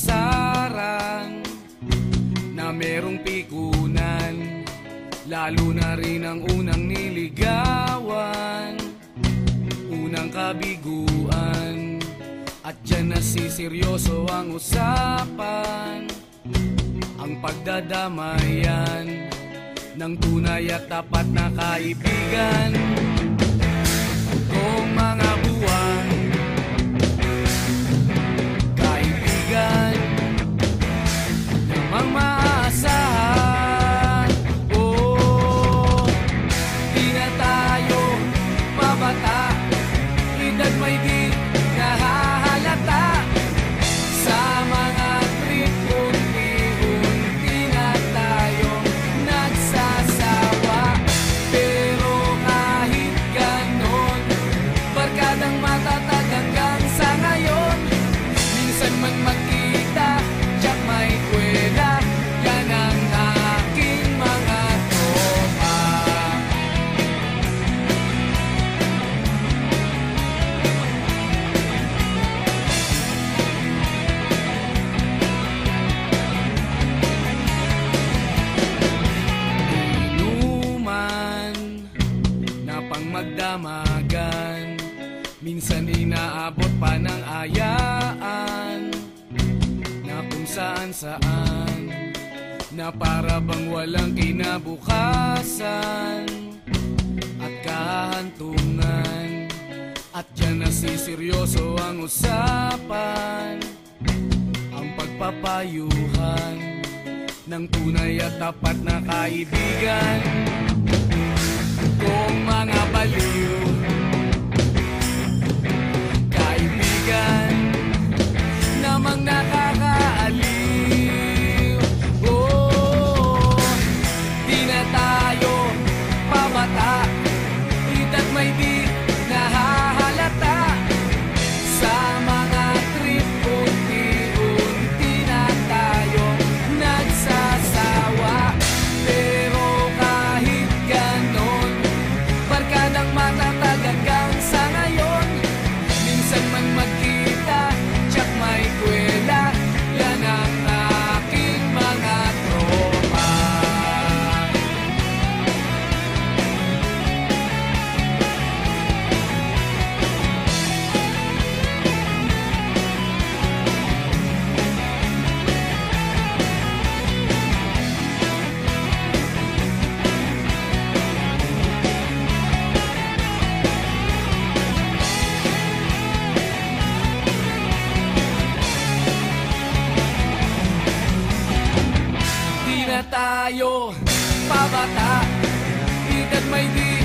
pasaran na merong pikunan, lalo na rin ang unang niligawan, unang kabiguan. At dyan nasiseryoso ang usapan, ang pagdadamayan ng tunay at tapat na kaibigan. Kung mga buwan, kaibigan namang maaasahan. Oh, di na tayo mabata, edad may di nahahalata. Sa mga trip, unti-unti na tayong nagsasawa. Pero kahit ganon, barkadang matatag hanggang sa ngayon. Minsan man magkita, tiyak may kwela, yan ang aking mga tropa. Inuman na pang magdamagan, minsan inaabot pa ng ayaan, na kung saan-saan, na para bang walang kinabukasan at kahantungan. At dyan nasiseryoso ang usapan, ang pagpapayuhan ng tunay at tapat na kaibigan. Kung mga baliw, kaibigan namang nakakaaliw. Oh, di na tayo pabata, edad may di nahahalata. Sa mga trip, unti-unti na tayong nagsasawa. Pero kahit ganon, barkadang matatag hanggang sa ngayon. Minsan man magkita, tiyak may kwela, yan ang aking mga tropa. Di na tayo pabata, edad may di